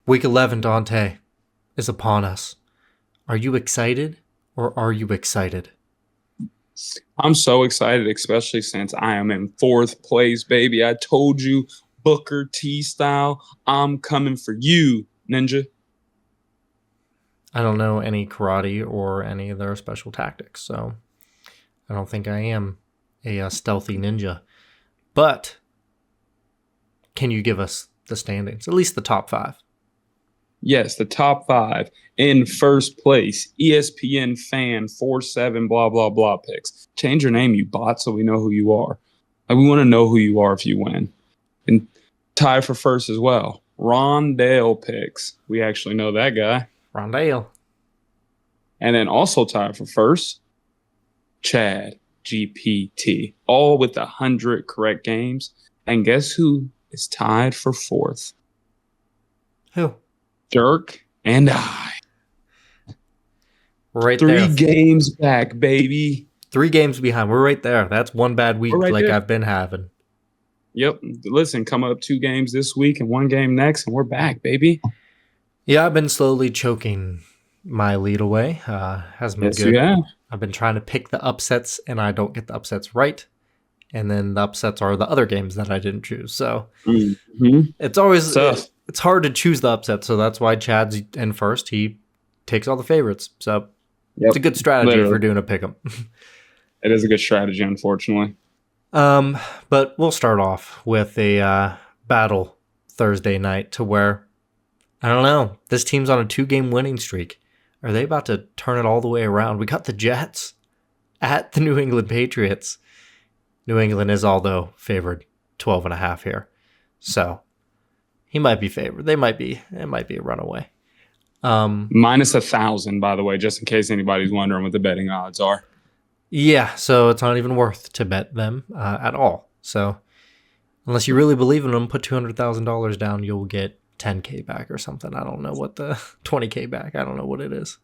Week 11, Dante, is upon us. Are you excited or are you excited? I'm so excited, especially since I am in fourth place, baby. I told you, Booker T style, I'm coming for you, Ninja. I don't know any karate or any of their special tactics, so I don't think I am a stealthy ninja. But can you give us the standings, at least the top 5? Yes, the top 5 in first place. ESPNFAN 47 blah blah blah picks. Change your name, you bot, so we know who you are. Like, we want to know who you are if you win. And tie for first as well. RonDale picks. We actually know that guy. RonDale. And then also tied for first, Chad GPT. All with 100 correct games. And guess who is tied for fourth? Who? Dirk and I. We're right 3 there. games back, baby. 3 games behind. We're right there. That's one bad week Right like there. I've been having. Yep. Listen, come up 2 games this week and 1 game next, and we're back, baby. Yeah, I've been slowly choking my lead away. Hasn't been Yes, good. you have. I've been trying to pick the upsets, and I don't get the upsets right. And then the upsets are the other games that I didn't choose. So it's always Tough. It's hard to choose the upsets. So that's why Chad's in first. He takes all the favorites. So it's a good strategy for doing a pick 'em. It is a good strategy, unfortunately. But we'll start off with a battle Thursday night to where, I don't know, this team's on a 2-game winning streak. Are they about to turn it all the way around? We got the Jets at the New England Patriots. New England is, although, favored 12.5 here. So he might be favored. It might be a runaway. Minus 1,000, by the way, just in case anybody's wondering what the betting odds are. Yeah, so it's not even worth to bet them at all. So unless you really believe in them, put $200,000 down, you'll get 10K back or something. I don't know what the 20K back. I don't know what it is.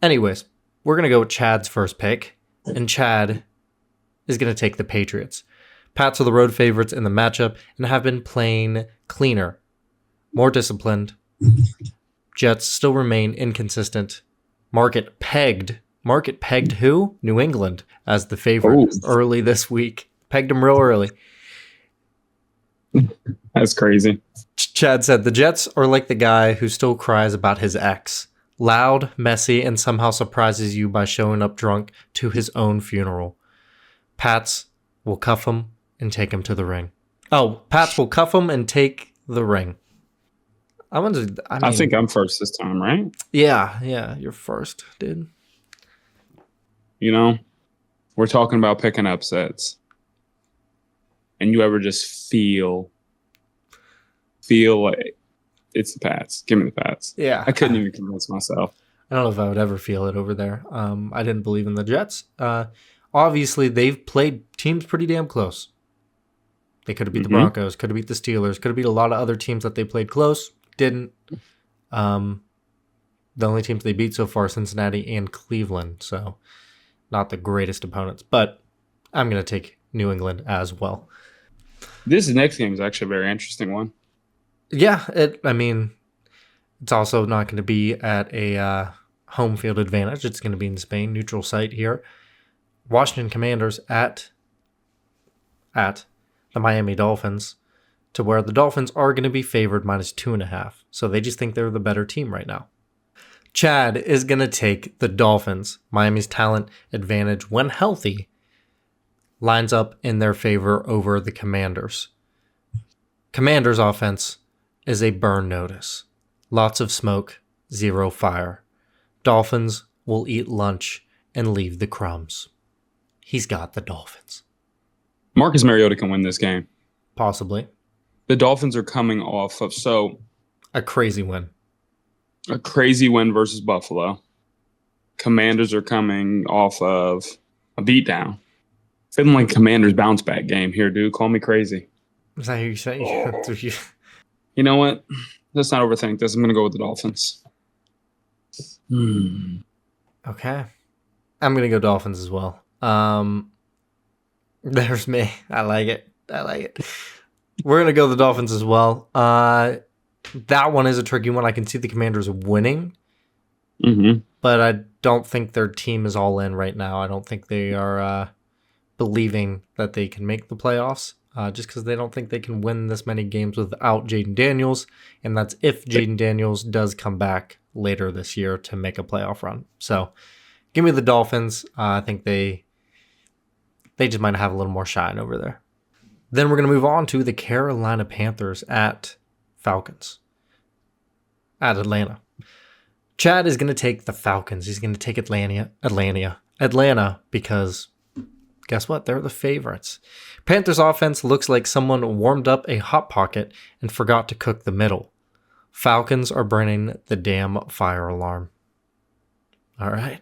Anyways, we're going to go with Chad's first pick, and Chad is going to take the Patriots. Pats are the road favorites in the matchup and have been playing cleaner, more disciplined. Jets still remain inconsistent. Market pegged who? New England as the favorite early this week. Pegged them real early. That's crazy. Chad said, the Jets are like the guy who still cries about his ex. Loud, messy, and somehow surprises you by showing up drunk to his own funeral. Pats will cuff him and take him to the ring. Oh, Pats will cuff him and take the ring. I think I'm first this time, right? Yeah, you're first, dude. You know, we're talking about picking upsets. And you ever just feel like it's the Pats. Give me the Pats. Yeah. I couldn't even convince myself. I don't know if I would ever feel it over there. I didn't believe in the Jets. Obviously, they've played teams pretty damn close. They could have beat the Broncos, could have beat the Steelers, could have beat a lot of other teams that they played close. Didn't. The only teams they beat so far, Cincinnati and Cleveland. So not the greatest opponents. But I'm going to take New England as well. This next game is actually a very interesting one. Yeah, it's also not going to be at a home field advantage. It's going to be in Spain, neutral site here. Washington Commanders at the Miami Dolphins, to where the Dolphins are going to be favored minus 2.5. So they just think they're the better team right now. Chad is going to take the Dolphins. Miami's talent advantage, when healthy, lines up in their favor over the Commanders. Commanders' offense is a burn notice. Lots of smoke, zero fire. Dolphins will eat lunch and leave the crumbs. He's got the Dolphins. Marcus Mariota can win this game. Possibly. The Dolphins are coming off of a crazy win. A crazy win versus Buffalo. Commanders are coming off of a beatdown. Feeling like Commanders bounce back game here, dude. Call me crazy. Is that who you say? You know what? Let's not overthink this. I'm going to go with the Dolphins. Okay. I'm going to go Dolphins as well. There's me. I like it. We're going to go the Dolphins as well. that one is a tricky one. I can see the Commanders winning, but I don't think their team is all in right now. I don't think they are believing that they can make the playoffs, just because they don't think they can win this many games without Jaden Daniels, and that's if Jaden Daniels does come back later this year to make a playoff run. So give me the Dolphins. I think they just might have a little more shine over there. Then we're going to move on to the Carolina Panthers at Falcons at Atlanta. Chad is going to take the Falcons. He's going to take Atlanta because guess what? They're the favorites. Panthers offense looks like someone warmed up a Hot Pocket and forgot to cook the middle. Falcons are burning the damn fire alarm. All right.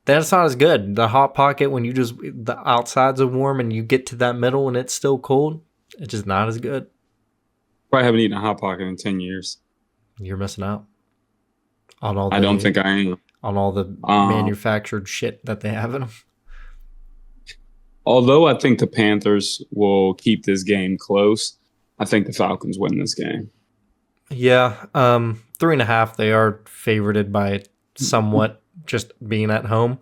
That's not as good. The Hot Pocket, when the outsides are warm and you get to that middle and it's still cold, it's just not as good. Probably haven't eaten a Hot Pocket in 10 years. You're missing out on all. I don't think I am. On all the manufactured shit that they have in them. Although I think the Panthers will keep this game close, I think the Falcons win this game. Yeah, 3.5. They are favorited by somewhat. Just being at home.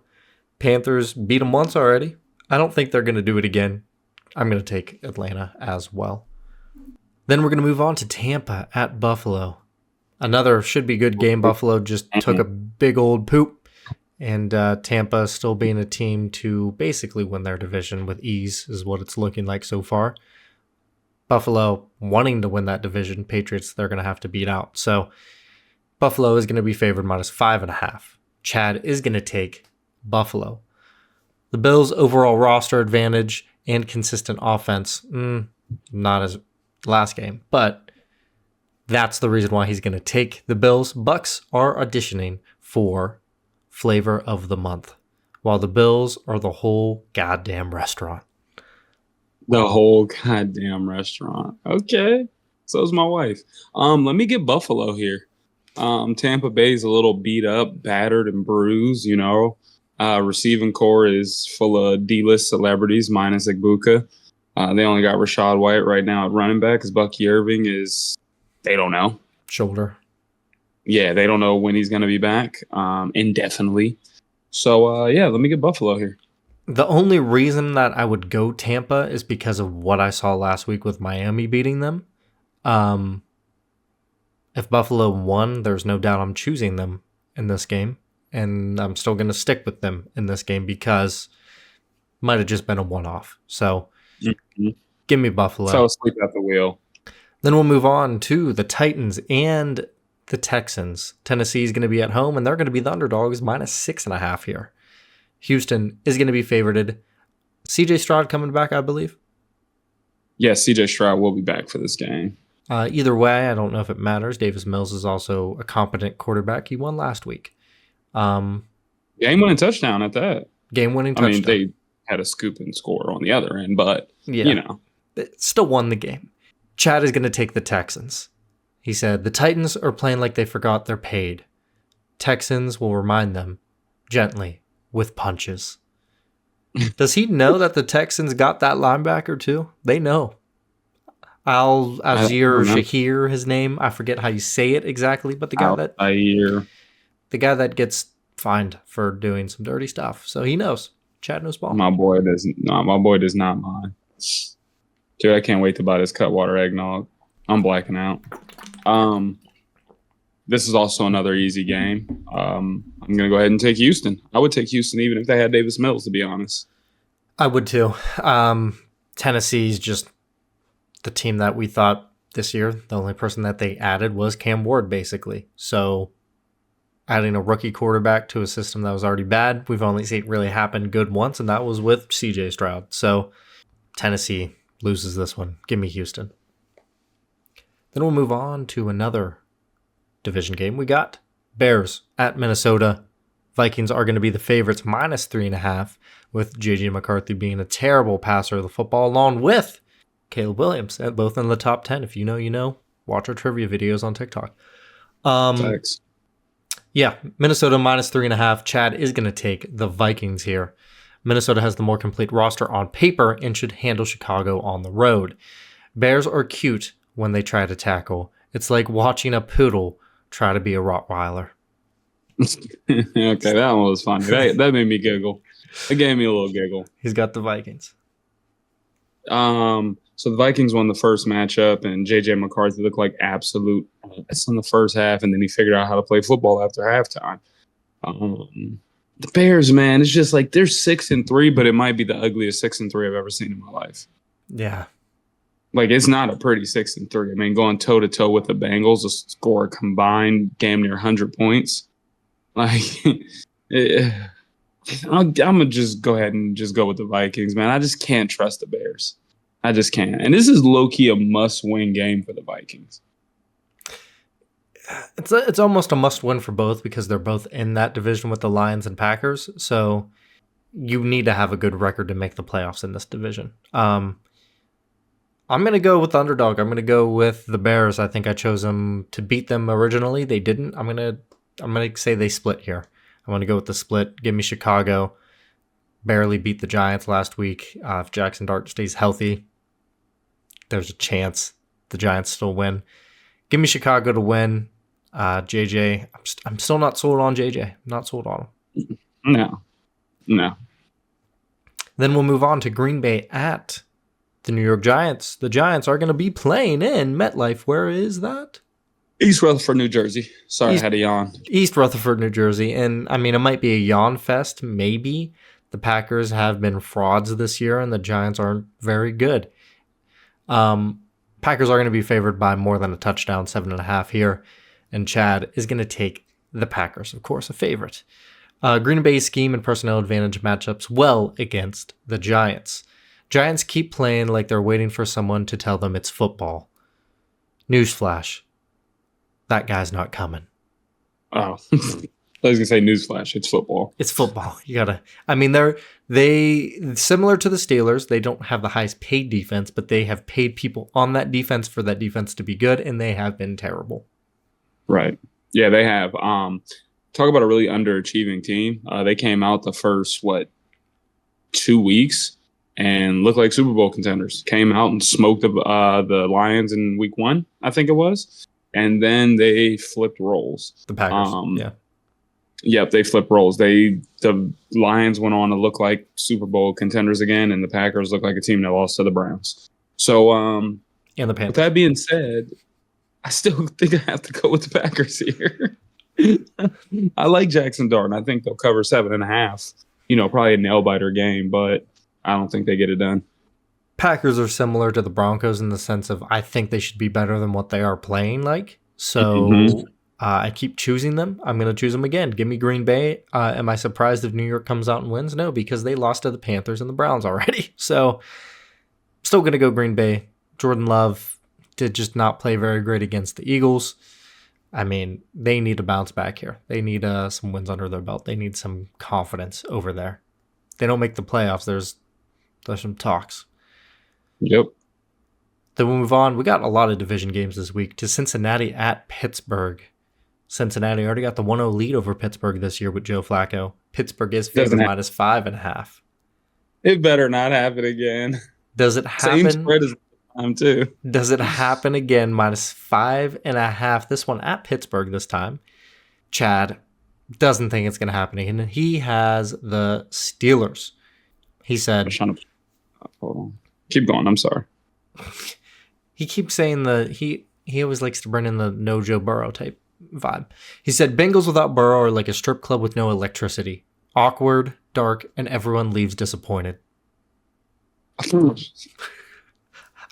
Panthers beat them once already. I don't think they're going to do it again. I'm going to take Atlanta as well. Then we're going to move on to Tampa at Buffalo. Another should be good game. Buffalo just took a big old poop. And Tampa still being a team to basically win their division with ease is what it's looking like so far. Buffalo wanting to win that division. Patriots, they're going to have to beat out. So Buffalo is going to be favored -5.5. Chad is going to take Buffalo. The Bills' overall roster advantage and consistent offense, not as last game, but that's the reason why he's going to take the Bills. Bucks are auditioning for flavor of the month, while the Bills are the whole goddamn restaurant. The whole goddamn restaurant. Okay. So is my wife. Let me get Buffalo here. Tampa Bay is a little beat up, battered, and bruised, Receiving core is full of D-list celebrities, minus Igbuka. They only got Rashad White right now at running back, because Bucky Irving they don't know. Shoulder. Yeah, they don't know when he's going to be back, indefinitely. So, let me get Buffalo here. The only reason that I would go Tampa is because of what I saw last week with Miami beating them. If Buffalo won, there's no doubt I'm choosing them in this game. And I'm still going to stick with them in this game because it might have just been a one-off. So give me Buffalo. Fell asleep at the wheel. Then we'll move on to the Titans and the Texans. Tennessee is going to be at home, and they're going to be the underdogs, -6.5 here. Houston is going to be favorited. CJ Stroud coming back, I believe. Yes, CJ Stroud will be back for this game. Either way, I don't know if it matters. Davis Mills is also a competent quarterback. He won last week. Game-winning touchdown at that. Game-winning touchdown. I mean, they had a scoop and score on the other end, but, It still won the game. Chad is going to take the Texans. He said, the Titans are playing like they forgot they're paid. Texans will remind them gently with punches. Does he know that the Texans got that linebacker too? They know. Al-Azir Shahir, his name. I forget how you say it exactly, but the guy that gets fined for doing some dirty stuff. So he knows. Chad knows ball. My boy does not mind. Dude, I can't wait to buy this Cutwater eggnog. I'm blacking out. This is also another easy game. I'm going to go ahead and take Houston. I would take Houston even if they had Davis Mills, to be honest. I would too. Tennessee's just the team that we thought this year, the only person that they added was Cam Ward, basically. So adding a rookie quarterback to a system that was already bad, we've only seen it really happen good once, and that was with CJ Stroud. So Tennessee loses this one. Give me Houston. Then we'll move on to another division game. We got Bears at Minnesota. Vikings are going to be the favorites, -3.5, with J.J. McCarthy being a terrible passer of the football, along with Caleb Williams, both in the top 10. If you know, you know. Watch our trivia videos on TikTok. Thanks. Yeah, Minnesota -3.5. Chad is going to take the Vikings here. Minnesota has the more complete roster on paper and should handle Chicago on the road. Bears are cute when they try to tackle. It's like watching a poodle try to be a Rottweiler. Okay, that one was funny. That made me giggle. It gave me a little giggle. He's got the Vikings. So the Vikings won the first matchup, and J.J. McCarthy looked like absolute ass in the first half, and then he figured out how to play football after halftime. The Bears, man, it's just like they're 6-3, but it might be the ugliest 6-3 I've ever seen in my life. Yeah. Like, it's not a pretty 6-3. I mean, going toe-to-toe with the Bengals to score a combined damn near 100 points. Like, I'm going to just go ahead and just go with the Vikings, man. I just can't trust the Bears. I just can't. And this is low-key a must-win game for the Vikings. It's almost a must-win for both because they're both in that division with the Lions and Packers. So you need to have a good record to make the playoffs in this division. I'm going to go with the underdog. I'm going to go with the Bears. I think I chose them to beat them originally. They didn't. I'm going to say they split here. I'm going to go with the split. Give me Chicago. Barely beat the Giants last week. If Jackson Dart stays healthy, there's a chance the Giants still win. Give me Chicago to win. JJ, I'm still not sold on JJ. I'm not sold on him. No. Then we'll move on to Green Bay at the New York Giants. The Giants are going to be playing in MetLife. Where is that? East Rutherford, New Jersey. Sorry, I had a yawn. East Rutherford, New Jersey. And, I mean, it might be a yawn fest, maybe. The Packers have been frauds this year, and the Giants aren't very good. Packers are going to be favored by more than a touchdown, 7.5 here. And Chad is going to take the Packers, of course, a favorite. Green Bay's scheme and personnel advantage matchups well against the Giants. Giants keep playing like they're waiting for someone to tell them it's football. Newsflash. That guy's not coming. Oh, I was going to say newsflash. It's football. It's football. You gotta. I mean, they similar to the Steelers. They don't have the highest paid defense, but they have paid people on that defense for that defense to be good, and they have been terrible. Right. Yeah, they have. Talk about a really underachieving team. They came out the first 2 weeks and looked like Super Bowl contenders. Came out and smoked the Lions in week 1, I think it was. And then they flipped roles. The Packers, yeah. Yep, they flipped roles. The Lions went on to look like Super Bowl contenders again, and the Packers look like a team that lost to the Browns. So, and the Panthers. With that being said, I still think I have to go with the Packers here. I like Jackson Dart. I think they'll cover 7.5. Probably a nail-biter game, but I don't think they get it done. Packers are similar to the Broncos in the sense of I think they should be better than what they are playing like. So I keep choosing them. I'm going to choose them again. Give me Green Bay. Am I surprised if New York comes out and wins? No, because they lost to the Panthers and the Browns already. So still going to go Green Bay. Jordan Love did just not play very great against the Eagles. I mean, they need to bounce back here. They need some wins under their belt. They need some confidence over there. They don't make the playoffs. There's some talks. Yep. Then we'll move on. We got a lot of division games this week to Cincinnati at Pittsburgh. Cincinnati already got the 1-0 lead over Pittsburgh this year with Joe Flacco. Pittsburgh is favored minus 5.5. It better not happen again. Does it happen? Same spread as time too. Does it happen again? Minus 5.5. This one at Pittsburgh this time. Chad doesn't think it's going to happen again. He has the Steelers. He said... Hold on. Keep going. I'm sorry. He keeps saying he always likes to bring in the no Joe Burrow type vibe. He said Bengals without Burrow are like a strip club with no electricity. Awkward, dark, and everyone leaves disappointed.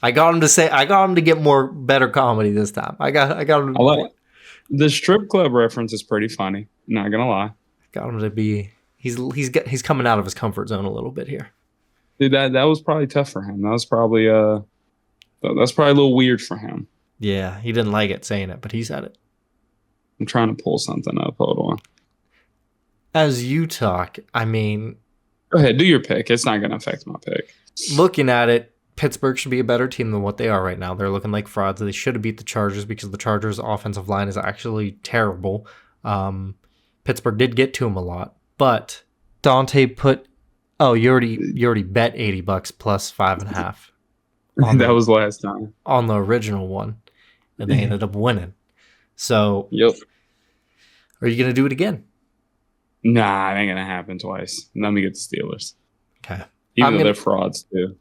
I got him to get better comedy this time. I got him. I like the strip club reference is pretty funny. Not gonna lie. Got him to be. He's coming out of his comfort zone a little bit here. Dude, that was probably tough for him. That's probably a little weird for him. Yeah, he didn't like it saying it, but he said it. I'm trying to pull something up. Hold on. As you talk, I mean... Go ahead, do your pick. It's not going to affect my pick. Looking at it, Pittsburgh should be a better team than what they are right now. They're looking like frauds. They should have beat the Chargers because the Chargers' offensive line is actually terrible. Pittsburgh did get to him a lot, but Dante put... Oh, you already bet $80 plus 5.5. on That the was last time. on the original one, and they ended up winning. So, Yep. are you going to do it again? Nah, it ain't gonna happen twice. Let me get the Steelers. Okay. Even though they're frauds too.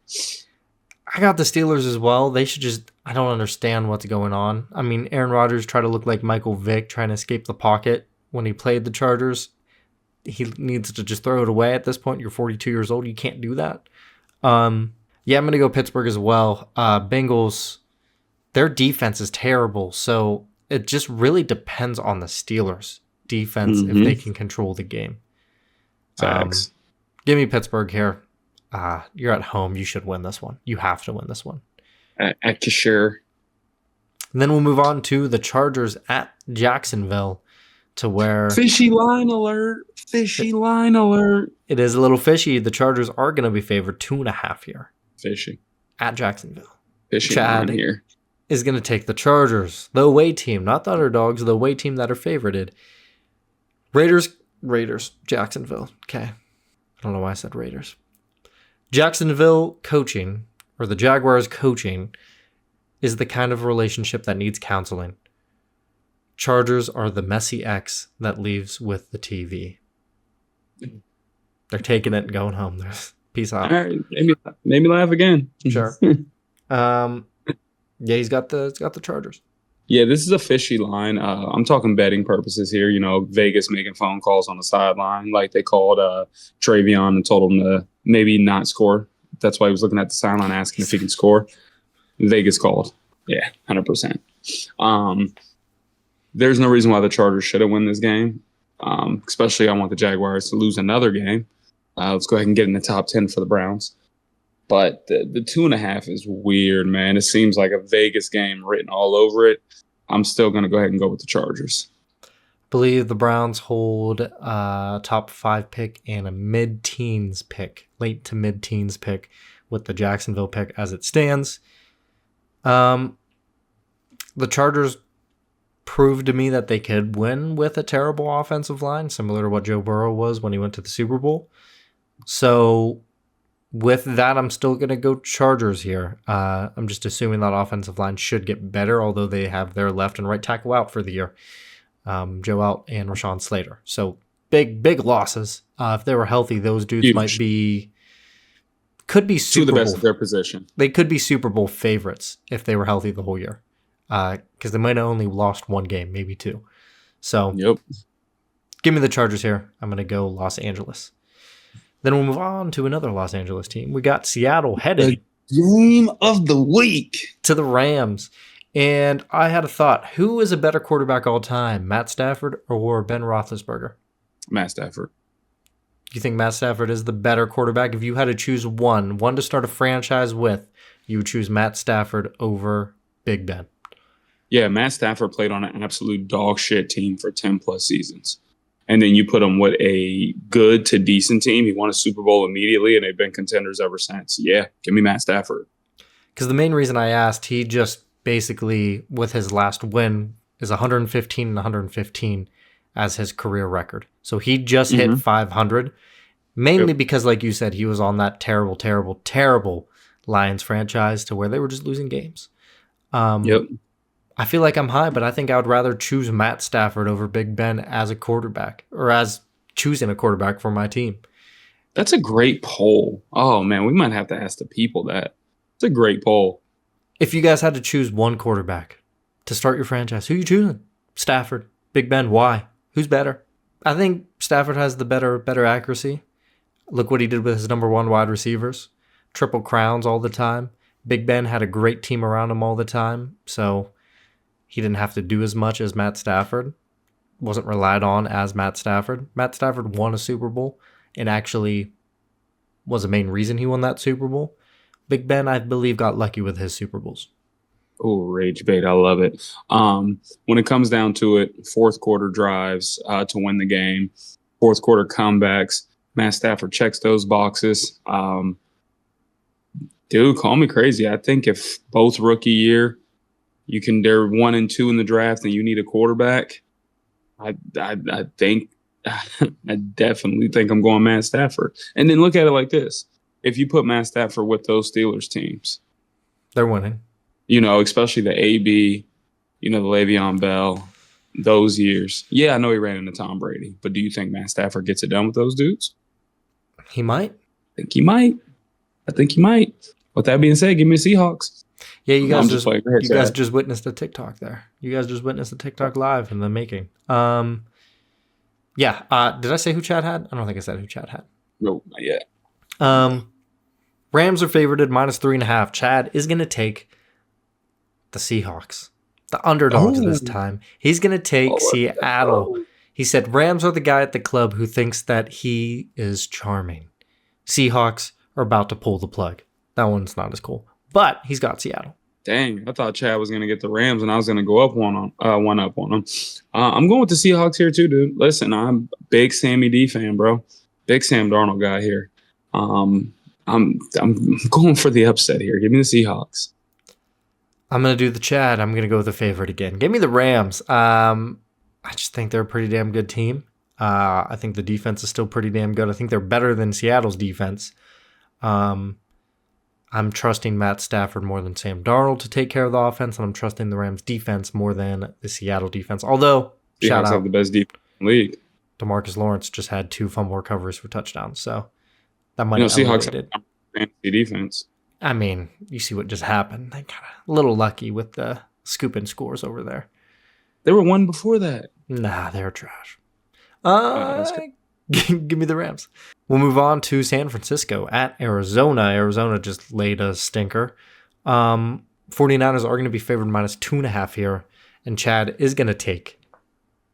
I got the Steelers as well. They should just, I don't understand what's going on. I mean, Aaron Rodgers tried to look like Michael Vick trying to escape the pocket when he played the Chargers. He needs to just throw it away at this point. You're 42 years old. You can't do that. Yeah, I'm going to go Pittsburgh as well. Bengals, their defense is terrible. So it just really depends on the Steelers' defense if they can control the game. Facts. Give me Pittsburgh here. You're at home. You should win this one. You have to win this one. At Kashir. And then we'll move on to the Chargers at Jacksonville, to where Fishy line alert. Fishy line alert. it is a little fishy. The Chargers are going to be favored 2.5 here Fishy. at Jacksonville. Fishy Chad line here. is going to take the Chargers, the away team, not the underdogs, the away team that are favorited. Raiders, Jacksonville. Okay. I don't know why I said Raiders. Jacksonville coaching, or the Jaguars coaching, is the kind of relationship that needs counseling. Chargers are the messy ex that leaves with the TV. They're taking it and going home. Peace out. All right, made me laugh again. Sure. Yeah, he's got the Chargers. Yeah, this is a fishy line. I'm talking betting purposes here. You know, Vegas making phone calls on the sideline, like they called Travion and told him to maybe not score. That's why he was looking at the sideline asking if he can score. Vegas called. Yeah, 100%. There's no reason why the Chargers shouldn't win this game. Especially I want the Jaguars to lose another game. Let's go ahead and get in the top 10 for the Browns. But the 2.5 is weird, man. It seems like a Vegas game written all over it. I'm still going to go ahead and go with the Chargers. I believe the Browns hold a top 5 pick and a mid-teens pick, late to mid-teens pick, with the Jacksonville pick as it stands. The Chargers proved to me that they could win with a terrible offensive line, similar to what Joe Burrow was when he went to the Super Bowl. So with that, I'm still going to go Chargers here. I'm just assuming that offensive line should get better, although they have their left and right tackle out for the year. Joe out and Rashawn Slater. So big losses. If they were healthy, those dudes could be Super Bowl. The best Bowl. of their position. They could be Super Bowl favorites if they were healthy the whole year. Because they might have only lost one game, maybe two. So give me the Chargers here. I'm going to go Los Angeles. Then we'll move on to another Los Angeles team. We got Seattle headed game of the week to the Rams. And I had a thought. Who is a better quarterback all time, Matt Stafford or Ben Roethlisberger? Matt Stafford. Do you think Matt Stafford is the better quarterback? If you had to choose one to start a franchise with, you would choose Matt Stafford over Big Ben. Yeah, Matt Stafford played on an absolute dog shit team for 10 plus seasons. And then you put him with a good to decent team. He won a Super Bowl immediately, and they've been contenders ever since. Yeah, give me Matt Stafford. Because the main reason I asked, he just basically, with his last win, is 115 and 115 as his career record. So he just hit 500, mainly because, like you said, he was on that terrible Lions franchise to where they were just losing games. I feel like I'm high, but I think I would rather choose Matt Stafford over Big Ben as a quarterback, or as choosing a quarterback for my team. That's a great poll. Oh, man, we might have to ask the people that. It's a great poll. If you guys had to choose one quarterback to start your franchise, who are you choosing? Stafford, Big Ben, why? Who's better? I think Stafford has the better accuracy. Look what he did with his number one wide receivers. Triple crowns all the time. Big Ben had a great team around him all the time, so he didn't have to do as much as Matt Stafford. Wasn't relied on as Matt Stafford. Matt Stafford won a Super Bowl and actually was the main reason he won that Super Bowl. Big Ben, I believe, got lucky with his Super Bowls. Oh, rage bait. I love it. When it comes down to it, fourth quarter drives to win the game, fourth quarter comebacks, Matt Stafford checks those boxes. Dude, call me crazy. I think if both rookie year, they're 1 and 2 in the draft and you need a quarterback, I think I definitely think I'm going Matt Stafford. And then look at it like this. If you put Matt Stafford with those Steelers teams, They're winning. Especially the AB, the Le'Veon Bell, those years. Yeah, I know he ran into Tom Brady, but do you think Matt Stafford gets it done with those dudes? He might. I think he might. With that being said, give me the Seahawks. Yeah, you guys just witnessed a TikTok there. You guys just witnessed a TikTok live in the making. Yeah. Did I say who Chad had? I don't think I said who Chad had. No, not yet. Rams are favored at -3.5. Chad is going to take the Seahawks, the underdogs this time. He's going to take Seattle. He said Rams are the guy at the club who thinks that he is charming. Seahawks are about to pull the plug. That one's not as cool. But he's got Seattle. Dang, I thought Chad was going to get the Rams and I was going to go up one up on them. I'm going with the Seahawks here too, dude. Listen, I'm a big Sammy D fan, bro. Big Sam Darnold guy here. I'm going for the upset here. Give me the Seahawks. I'm going to do the Chad. I'm going to go with the favorite again. Give me the Rams. I just think they're a pretty damn good team. I think the defense is still pretty damn good. I think they're better than Seattle's defense. I'm trusting Matt Stafford more than Sam Darnold to take care of the offense, and I'm trusting the Rams defense more than the Seattle defense. Although, shout out, have the best defense in the league. DeMarcus Lawrence just had 2 fumble recoveries for touchdowns, so that might have Seahawks have fantasy defense. I mean, you see what just happened. They got a little lucky with the scooping scores over there. They were one before that. Nah, they're trash. Give me the Rams. We'll move on to San Francisco at Arizona. Arizona just laid a stinker. 49ers are going to be favored -2.5 here, and Chad is going to take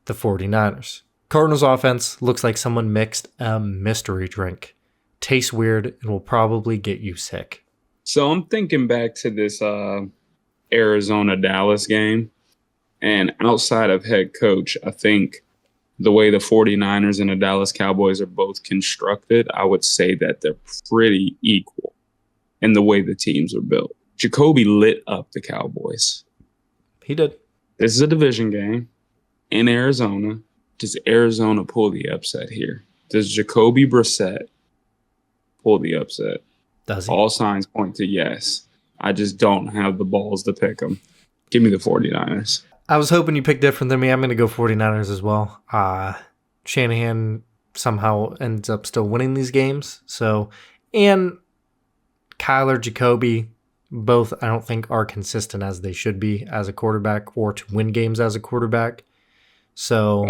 the 49ers. Cardinals offense looks like someone mixed a mystery drink. Tastes weird and will probably get you sick. So I'm thinking back to this Arizona-Dallas game, and outside of head coach, I think the way the 49ers and the Dallas Cowboys are both constructed, I would say that they're pretty equal in the way the teams are built. Jacoby lit up the Cowboys. He did. This is a division game in Arizona. Does Arizona pull the upset here? Does Jacoby Brissett pull the upset? Does he? All signs point to yes. I just don't have the balls to pick them. Give me the 49ers. I was hoping you picked different than me. I'm going to go 49ers as well. Shanahan somehow ends up still winning these games. And Kyler, Jacoby, both I don't think are consistent as they should be as a quarterback or to win games as a quarterback. So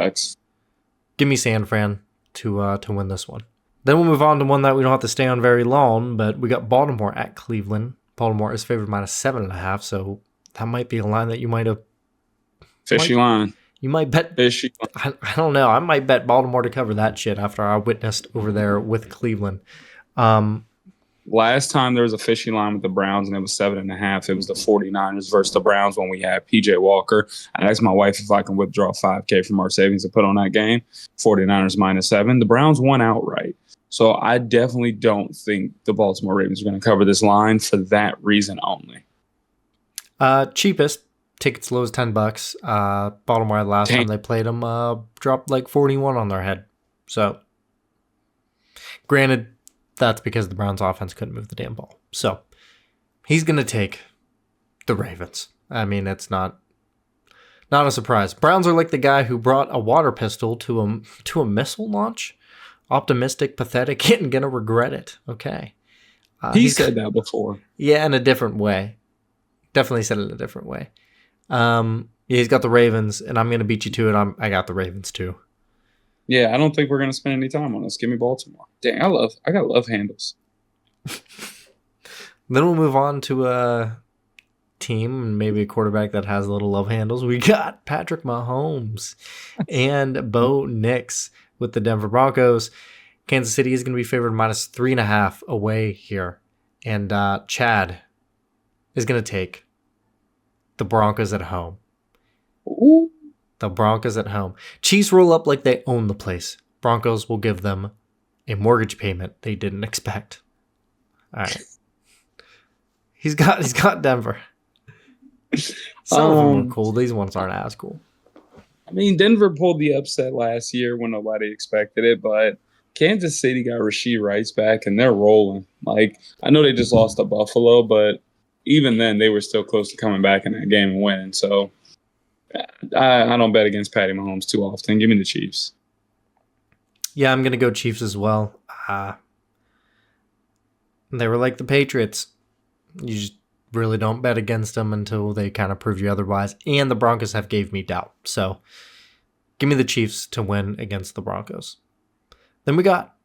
give me San Fran to win this one. Then we'll move on to one that we don't have to stay on very long, but we got Baltimore at Cleveland. Baltimore is favored -7.5, so that might be a line that you might have. Fishy line. You might bet. Fishy. I don't know. I might bet Baltimore to cover that shit after I witnessed over there with Cleveland. Last time there was a fishy line with the Browns and it was 7.5. It was the 49ers versus the Browns when we had PJ Walker. I asked my wife if I can withdraw $5,000 from our savings to put on that game. 49ers -7. The Browns won outright. So I definitely don't think the Baltimore Ravens are going to cover this line for that reason only. Cheapest. Tickets low as $10. Baltimore last time they played them dropped like 41 on their head. So, granted, that's because the Browns offense couldn't move the damn ball. So, he's going to take the Ravens. I mean, it's not a surprise. Browns are like the guy who brought a water pistol to a missile launch. Optimistic, pathetic, and going to regret it. Okay. He said that before. Yeah, in a different way. Definitely said it in a different way. Yeah, he's got the Ravens, and I'm going to beat you to it. I got the Ravens too. Yeah, I don't think we're going to spend any time on this. Give me Baltimore. Dang, I got love handles. Then we'll move on to a team and maybe a quarterback that has little love handles. We got Patrick Mahomes and Bo Nix with the Denver Broncos. Kansas City is going to be favored -3.5 away here. And Chad is going to take the Broncos at home. Ooh. The Broncos at home. Chiefs roll up like they own the place. Broncos will give them a mortgage payment they didn't expect. All right. He's got Denver. Some of them are cool. These ones aren't as cool. I mean, Denver pulled the upset last year when nobody expected it, but Kansas City got Rashee Rice back, and they're rolling. Like, I know they just lost to Buffalo, but even then, they were still close to coming back in that game and winning. So I don't bet against Patty Mahomes too often. Give me the Chiefs. Yeah, I'm going to go Chiefs as well. They were like the Patriots. You just really don't bet against them until they kind of prove you otherwise. And the Broncos have gave me doubt. So give me the Chiefs to win against the Broncos. Then we got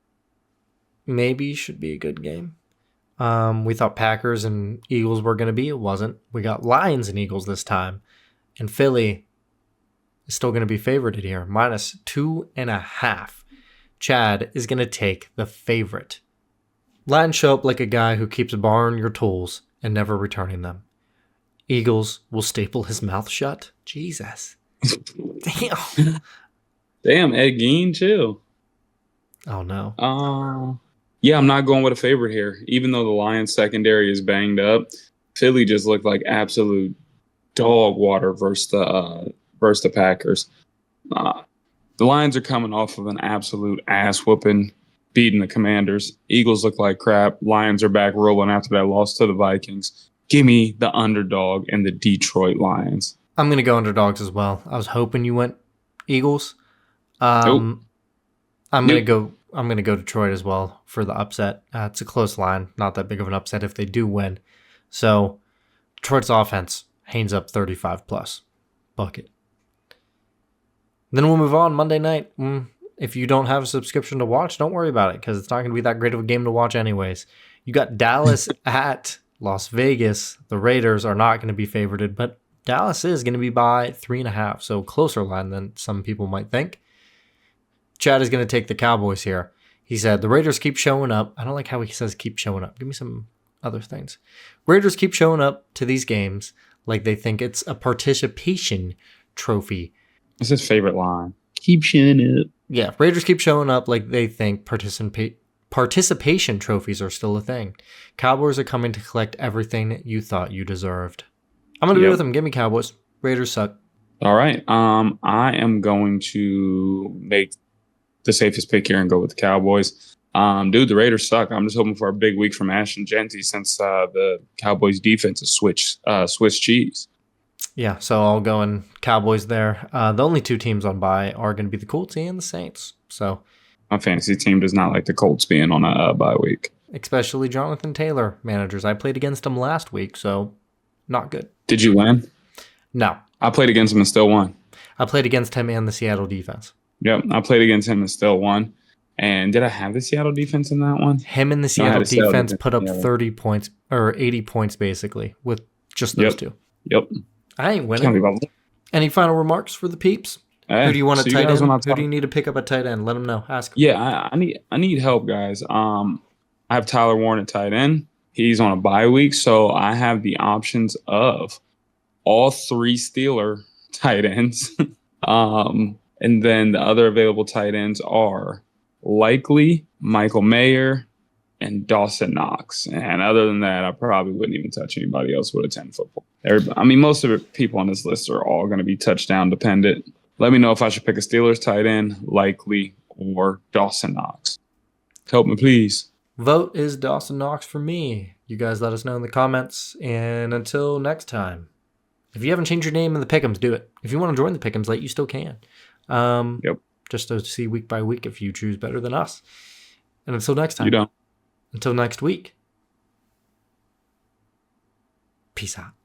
maybe should be a good game. We thought Packers and Eagles were going to be. It wasn't. We got Lions and Eagles this time. And Philly is still going to be favorited here. -2.5. Chad is going to take the favorite. Lions show up like a guy who keeps borrowing your tools and never returning them. Eagles will staple his mouth shut. Jesus. Damn. Damn, Ed Gein, chill. Oh, no. Yeah, I'm not going with a favorite here. Even though the Lions secondary is banged up, Philly just looked like absolute dog water versus the Packers. The Lions are coming off of an absolute ass whooping, beating the Commanders. Eagles look like crap. Lions are back rolling after that loss to the Vikings. Give me the underdog and the Detroit Lions. I'm going to go underdogs as well. I was hoping you went Eagles. Nope. I'm going to go Detroit as well for the upset. It's a close line, not that big of an upset if they do win. So Detroit's offense, Haynes up 35 plus. Bucket. Then we'll move on Monday night. If you don't have a subscription to watch, don't worry about it because it's not going to be that great of a game to watch anyways. You got Dallas at Las Vegas. The Raiders are not going to be favorited, but Dallas is going to be by 3.5, so closer line than some people might think. Chad is going to take the Cowboys here. He said, the Raiders keep showing up. I don't like how he says keep showing up. Give me some other things. Raiders keep showing up to these games like they think it's a participation trophy. It's his favorite line. Keep showing up. Yeah, Raiders keep showing up like they think participation trophies are still a thing. Cowboys are coming to collect everything you thought you deserved. I'm going to be with them. Give me Cowboys. Raiders suck. All right. I am going to make the safest pick here and go with the Cowboys. Dude, the Raiders suck. I'm just hoping for a big week from Ashton Genty since the Cowboys defense is Swiss cheese. Yeah, so I'll go in Cowboys there. The only two teams on bye are going to be the Colts and the Saints. So my fantasy team does not like the Colts being on a bye week. Especially Jonathan Taylor managers. I played against him last week, so not good. Did you win? No. I played against him and still won. I played against him and the Seattle defense. Yep, I played against him and still won. And did I have the Seattle defense in that one? Him and the Seattle defense put up 30 points or 80 points basically with just those two. Yep. I ain't winning. Any final remarks for the peeps? Who do you want a tight end? Who do you need to pick up a tight end? Let them know. Ask them. Yeah, I need help, guys. I have Tyler Warren at tight end. He's on a bye week, so I have the options of all three Steeler tight ends. And then the other available tight ends are likely Michael Mayer and Dawson Knox. And other than that, I probably wouldn't even touch anybody else with a 10 football. Most of the people on this list are all going to be touchdown dependent. Let me know if I should pick a Steelers tight end, likely, or Dawson Knox. Help me, please. Vote is Dawson Knox for me. You guys let us know in the comments. And until next time, if you haven't changed your name in the Pick Ems, do it. If you want to join the Pick Ems late, you still can. Just to see week by week if you choose better than us. And until next time. You don't. Until next week. Peace out.